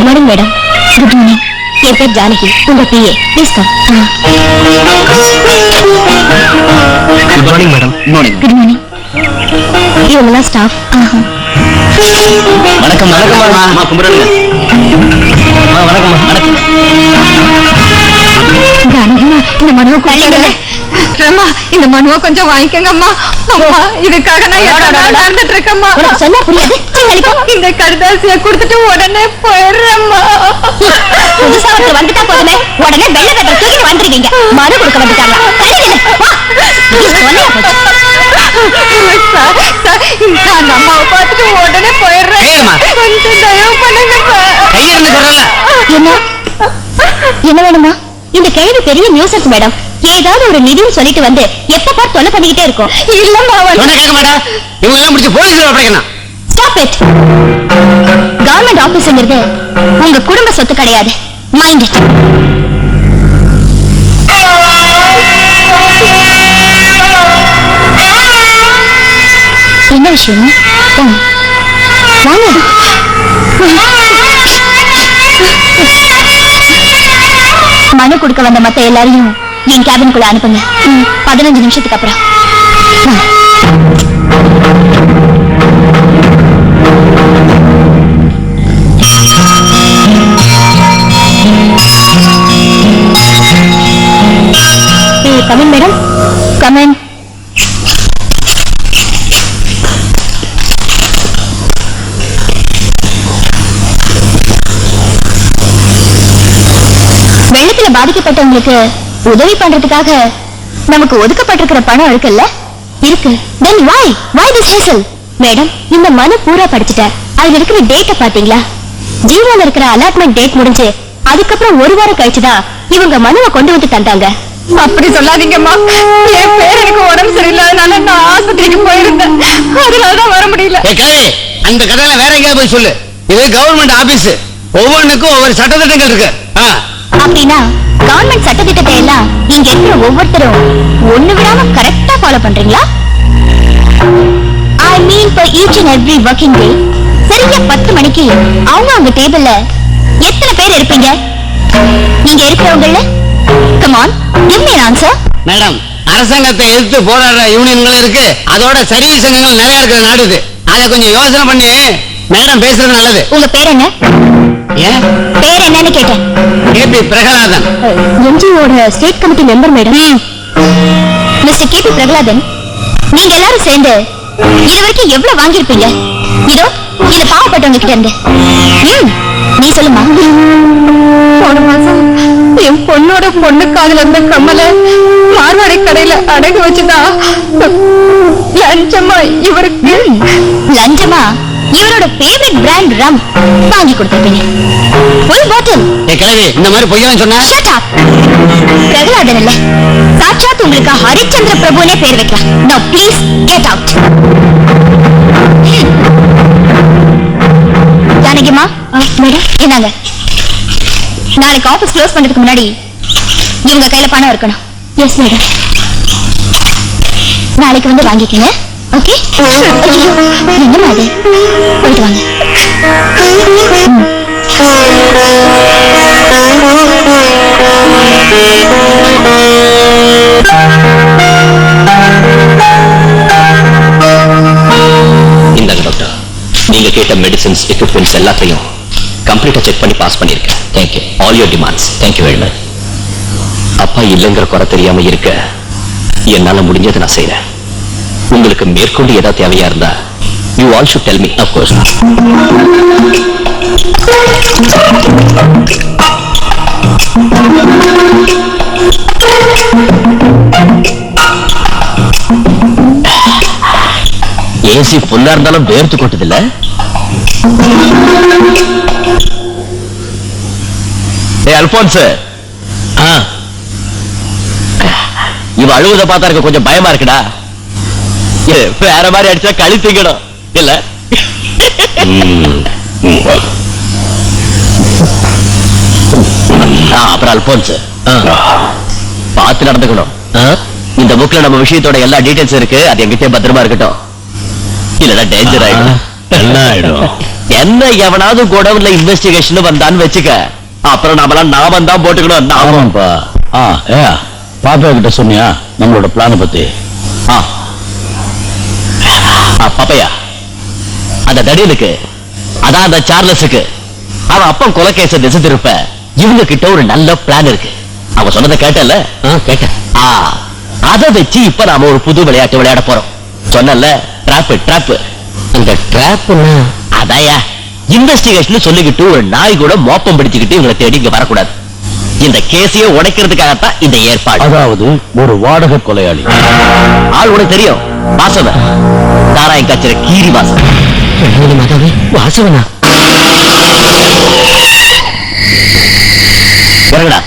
Morning madam. Good morning. என் பேர் ஜானகி, உங்க PA. Please come. Good morning madam. Good morning. இவங்கெல்லாம் ஸ்டாஃப். வணக்கம். வணக்கம்மா. கும்பிடுங்க. வணக்கம்மா. வணக்கம். இந்த மனுவை அம்மா, இந்த மனுவை கொஞ்சம் வாங்கிக்கங்கம்மா. அம்மா, இதுக்காக நான் நடந்துட்டு இருக்கேம்மா. சொன்னா புரியாது. இந்த கடுதாசிய கொடுத்துட்டு உடனே போயிடுறேம்மா. புதுசா ஒருத்தர் வந்துட்டா போதுமே, உடனே வெள்ள கட்ட தூக்கி வந்துருவீங்க. மனு கொடுக்க வந்துட்டாங்க. அந்த அம்மாவை பார்த்துட்டு உடனே போயிடுறேன். கொஞ்சம் தயவு பண்ணுங்கப்பா. என்ன வேணுமா? இந்த கேள்வி பெரிய நியூசன்ஸ் மேடம். ஏதாவது ஒரு நிதியும் சொல்லிட்டு வந்து எப்ப பார் தொலை பண்ணிக்கிட்டே இருக்கும். இல்லம்மா, கேட்க மாட்டா. இவங்க எல்லாம் முடிச்சு போலீஸ்ல ஒப்படைக்கணும். Stop it. கவர்மெண்ட் ஆபீஸ்ங்கிறது உங்க குடும்ப சொத்து கிடையாது. Mind it. என்ன விஷயம்? வாங்க. மனு கொடுக்க வந்த மத்த எல்லாரையும் என் கேபின்குள்ள அனுப்புங்க. 15 நிமிஷத்துக்கு அப்புறம். Come in madam, come in. வெள்ளத்துல பாதிக்கப்பட்டவங்களுக்கு உதவி பண்றதுக்காக நமக்கு ஒதுக்கப்பட்டிருக்கிற பணம் இருக்குல்ல? இருக்கு. Then why this hassle? Madam, இந்த மனு பூரா படிச்சுட்டேன். அதுல இருக்கிற டேட்ட பாத்தீங்களா? ஜீரோல இருக்கிற அலாட்மெண்ட் டேட் முடிஞ்சு அதுக்கப்புறம் ஒரு வாரம் கழிச்சுதான் இவங்க மனுவை கொண்டு வந்து தந்தாங்க. அப்படி சொல்லாதீங்கம்மா. என் பேர் எனக்கு உடம்பு சரியில்லாதனால நான் ஆஸ்பத்திரிக்கு போயிருந்தேன். அதனாலதான் வர முடியல. அந்த கதையில வேற எங்கேயாவது போய் சொல்லு. இது கவர்மெண்ட் ஆபீஸ். ஒவ்வொன்றுக்கும் ஒவ்வொரு சட்டத்திட்டங்கள் இருக்கு. அப்படின்னா கவர்மெண்ட் சட்டத்திட்டத்தை எல்லாம் இங்க இருக்கிற ஒவ்வொருத்தரும் ஒண்ணு விடாம கரெக்டா ஃபாலோ பண்றீங்களா? I mean for each and every working day சரியா 10 மணிக்கு அவங்க டேபிள்ல எத்தனை பேர் இருப்பீங்க? இங்க இருக்கிறவங்கள come on give me an answer. Madam, அரசாங்கத்தை எதிர்த்து போராடுற யூனியன்கள் இருக்கு. அதோட சர்வீஸ் சங்கங்கள் நிறைய இருக்கிற நாடு இது. அதை கொஞ்சம் யோசனை பண்ணி மேடம் பேசுறது நல்லது. உங்க பேர் என்ன? ஏன் பேர் என்னன்னு கேட்டேன். கேபி பிரகலாதன். என்ஜிஓட state committee member madam. Mister K P Prahladan, நீங்க எல்லாரும் சேர்ந்து இது வரைக்கும் எவ்வளவு வாங்கியிருப்பீங்க? இதோ இது பாவப்பட்டவங்க கிட்ட இருந்து. நீ சொல்லுமா. போன மாசம் என் பொண்ணோட பொண்ணு காதுல இருந்த கம்மல மார்வாடி கடையில அடகு வச்சுதான் லஞ்சமா இவருக்கு. லஞ்சமா? இவரோட ஃபேவரட் பிராண்ட் ரம் வாங்கி கொடுத்திருப்பீங்க. ஒரு பாட்டில். இந்த மாதிரி பொய்யான்னு சொன்னா பிரகலாதன் இல்ல, சாட்சாத் உங்களுக்கு ஹரிச்சந்திர பிரபுனே பேர் வைக்கலாம். Now please get out. ஜானகிமா, மேடம் என்னங்க, நாளைக்கு ஆபீஸ் க்ளோஸ் பண்றதுக்கு முன்னாடி இவங்க கையில பணம் இருக்கணும். Yes madam. நாளைக்கு வந்து வாங்கிக்கங்க. ஓகே? என்னமா அது? போயிட்டு வாங்க. இந்தாங்க டாக்டர், நீங்க கேட்ட மெடிசின்ஸ் எக்யூப்மெண்ட்ஸ் எல்லாத்தையும் கம்ப்ளீட்டா செக் பண்ணி பாஸ் பண்ணிருக்கேன். Thank you. All your demands. Thank you very much. அப்பா இல்லைங்கிற குறை தெரியாம இருக்க என்னால முடிஞ்சதை நான் செய்யறேன். உங்களுக்கு மேற்கொண்டு ஏதாவது தேவையா இருந்தா you all should tell me. Of course. AC ஃபுல்லா இருந்தாலும் வேர்த்து கொட்டதில்ல. அல்போன்ஸ், இவ அழுவதை பார்த்தா இருக்க கொஞ்சம் பயமா இருக்குடா. வேற மாதிரி அடிச்சா களி திங்கணும் இல்ல? அப்புறம் அல்போன்ஸ், பார்த்து நடந்துக்கணும். இந்த புக்ல நம்ம விஷயத்தோட எல்லா டீடைல்ஸ் இருக்கு. அது எங்கிட்டே பத்திரமா இருக்கட்டும், இல்லடா டேஞ்சர் ஆயிடும். என்ன ஆயிடும்? என்ன எவனாவது கோடவுன்ல இன்வெஸ்டிகேஷன் வந்தான்னு வச்சுக்க, அப்புறம் நாமெல்லாம் நாமம் தான் போட்டுக்கணும். ஆமாப்பா. பாப்பா கிட்ட சொன்னியா நம்மளோட பிளான பத்தி? பாப்பையா, அந்த தடியலுக்கு, அதான் அந்த சார்லஸுக்கு அவன் அப்பன் கொலைகேச திசை திருப்ப இவங்க கிட்ட ஒரு நல்ல பிளான் இருக்கு. அவன் சொன்னதை கேட்டல? கேட்டேன். அதை வச்சு இப்ப நாம ஒரு புது விளையாட்டு விளையாட போறோம். சொன்னல, டிராப். அந்த டிராப் அதாயா, இன்வெஸ்டிகேஷன் சொல்லிக்கிட்டு ஒரு நாய் கூட மோப்பம் பிடிச்சுக்கிட்டு இவங்களை தேடி இங்க வரக்கூடாது. இந்த கேஸையே உடைக்கிறதுக்காகத்தான் இந்த ஏற்பாடு. அதாவது ஒரு வாடகை கொலையாளி. ஆள் உனக்கு தெரியும், வாசவன். தாராயம் காய்ச்சற கீரி வாசவன். வாசவனா? இறங்கடா,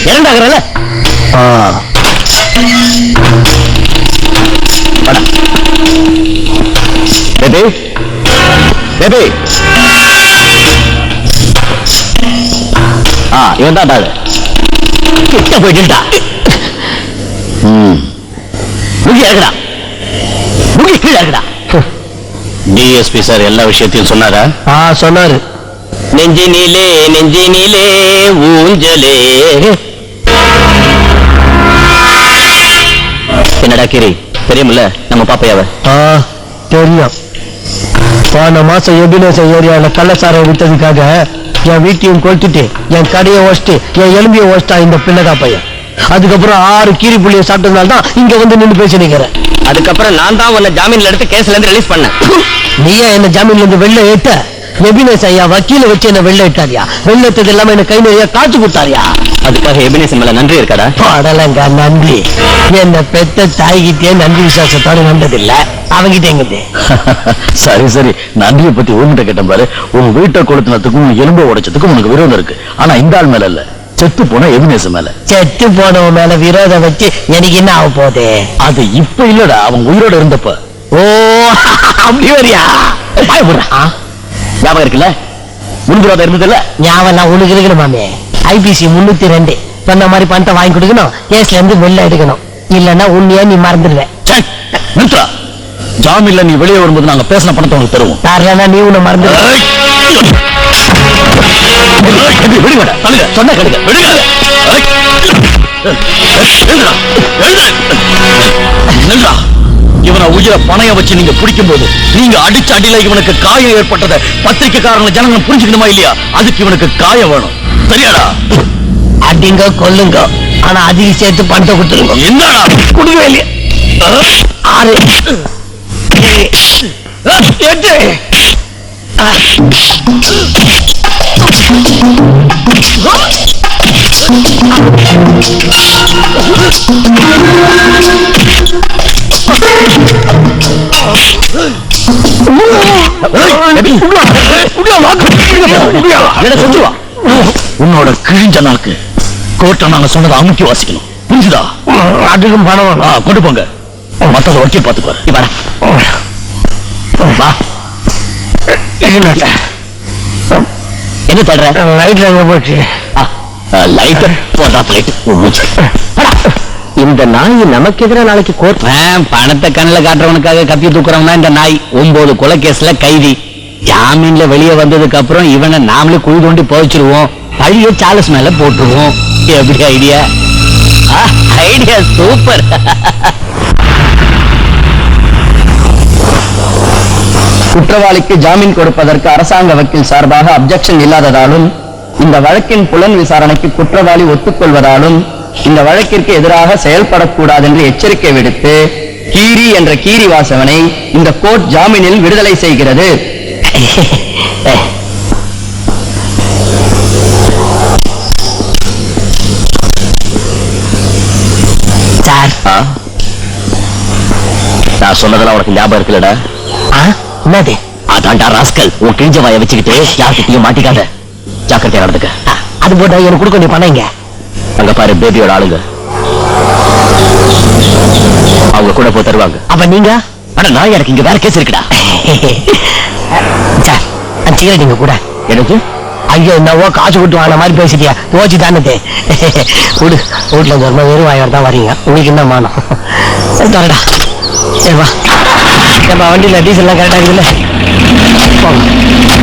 இறண்டாகிறல. பேபி பேபி, இவன் தான் தாள். கிட்ட போயிட்டுடா. முகி இறக்குடா, முகி கீழே இறக்குடா. டிஎஸ்பி சார் எல்லா விஷயத்தையும் சொன்னாரா? சொன்னாரு. நெஞ்சினிலே ஊஞ்சலே. என்னடா கிரி, தெரியுமில்ல நம்ம பாப்பையாவ? தெரியும். போன மாசம் எபினேச ஏரியால கள்ளசாரை விட்டதுக்காக என் வீட்டையும் கொளுத்துட்டு என் கடையை ஓசிட்டு என் எலும்பியை ஓசிட்டா இந்த பிள்ளைதா பையன். அதுக்கப்புறம் 6 கீரி புள்ளியை சாப்பிட்டதுனால தான் இங்க வந்து நின்று பேசி நிக்கிறேன். அதுக்கப்புறம் நான் தான் உன்னை ஜாமீன்ல எடுத்து கேஸ்ல இருந்து ரிலீஸ் பண்ணேன். நீயா என்ன ஜாமீன்ல இருந்து வெளில ஏத்த? எபினேஸ் ஐயா வக்கீல வச்சு என்ன வெளில இட்டாரியா? வெள்ளத்தது இல்லாம என்ன கை நிறைய காத்து கொடுத்தாரியா? அதுக்காக எபினேசன் மேல நன்றி இருக்காடா? பாடலங்க நன்றி. என்ன பெத்த தாய்கிட்டே நன்றி விசுவாசத்தோட நன்றதில்ல, அவங்கிட்ட எங்கிட்ட. சரி, நன்றியை பத்தி உன்கிட்ட கேட்டேன் பாரு. உன் வீட்டை கொளுத்தினத்துக்கும் எலும்பை உடைச்சதுக்கும் உனக்கு விரோதம் இருக்கு. ஆனா இந்த ஆள் மேல இல்ல, செத்து போன எபினேசன் மேல. செத்து போனவன் மேல விரோதம் வச்சு எனக்கு என்ன ஆக போகுது? அது இப்ப இல்லடா, அவன் உயிரோட இருந்தப்ப. ஓ, அப்படி வரியா? ஞாபகம் இருக்குல்ல? முன்விரோதம் இருந்ததுல்ல? ஞாபகம் உனக்கு இருக்கணும் மாமே. IPC 302 சொன்ன மாதிரி பணத்தை வாங்கி கொடுக்கணும், கேஸ்ல இருந்து வெளில எடுக்கணும். இல்லன்னா உன்னையே நீ மறந்துடுவேன். நிறுத்தா. ஜாமீன்ல நீ வெளியே வரும்போது நாங்க பேசின பணத்தை உங்களுக்கு தருவோம். தரலன்னா நீ உன்னை மறந்துடு. சொன்ன கடுங்க. இவனை உயிரை பணைய வச்சு நீங்க பிடிக்கும் போது நீங்க அடிச்ச அடியில இவனுக்கு காயம் ஏற்பட்டதை பத்திரிக்கைக்காரங்க ஜனங்க புரிஞ்சுக்கணுமா இல்லையா? அதுக்கு இவனுக்கு காயம் வேணும். சரியாடா? அடிங்க கொல்லுங்க, ஆனா அதிக சேர்த்து பணத்தை கொடுத்துருங்க. என்னடா கொடுக்கவே இல்லையா? 6 7 உன்னோட கிழிஞ்ச நாக்கு கோட்டை நாங்க சொன்னதை அமுக்கி வாசிக்கணும். புரிஞ்சுதா? அதுக்கும் பணம் கொண்டு போங்க. மத்தத வக்கீல் பாத்துப்பாரு. என்ன தர்ற? லைட்ல எங்க போச்சு? லைட்டர் போட்டா பிளேட். இந்த நாய் நமக்கு எதிராக நாளைக்கு கோர்ட். பணத்தை கண்ணில் காட்டுறவனுக்காக கத்தி தூக்குறவன் தான் இந்த நாய். 9 கொலை கேஸ்ல கைதி. ஜாமீன்ல வெளியே வந்ததுக்கு அப்புறம் இவனை நாமளே குழி தோண்டி புதைச்சிருவோம். பழிய சார்லஸ் மேல போட்டுருவோம். எப்படி ஐடியா? Idea super. குற்றவாளிக்கு ஜாமீன் கொடுப்பதற்கு அரசாங்க வக்கீல் சார்பாக அப்ஜெக்ஷன் இல்லாததாலும், இந்த வழக்கின் புலன் விசாரணைக்கு குற்றவாளி ஒத்துக்கொள்வதாலும் இந்த வழக்கிற்கு எதிராக செயல்படக்கூடாது என்று எச்சரிக்கை விடுத்து கீரி என்ற கீரி வாசவனை இந்த கோர்ட் ஜாமீனில் விடுதலை செய்கிறது. சார், நான் சொன்னதெல்லாம் உனக்கு ஞாபகம் இருக்குல்லடா? என்னது? அதான்டா ராஸ்கல். உன் கிழிஞ்ச வாயை வச்சுக்கிட்டு யார்கிட்டயும் மாட்டிக்காத. ஜாக்கிரதையா நடந்துக்க. அது போட்டா எனக்கு கொடுக்க வேண்டிய பணம் இங்க. அங்க பாரு, பேபியோட ஆளுங்க. அவங்க கூட போய் தருவாங்க. அப்ப நீங்க? ஆனா நான் எனக்கு இங்க வேற கேஸ் இருக்குடா. சார், சிகரெட் நீங்க கூட. எனக்கு ஐயோ, என்னவோ காசு கொடுத்து வாங்கின மாதிரி பேசிட்டியா? போச்சு தானே வீடு வீட்டுல வெறும் வாயோட தான் வரீங்க. உங்களுக்கு என்ன மானம்? சரி வா. நம்ம வண்டியில டீசல் எல்லாம் கரெக்டா இருக்குல்ல போங்க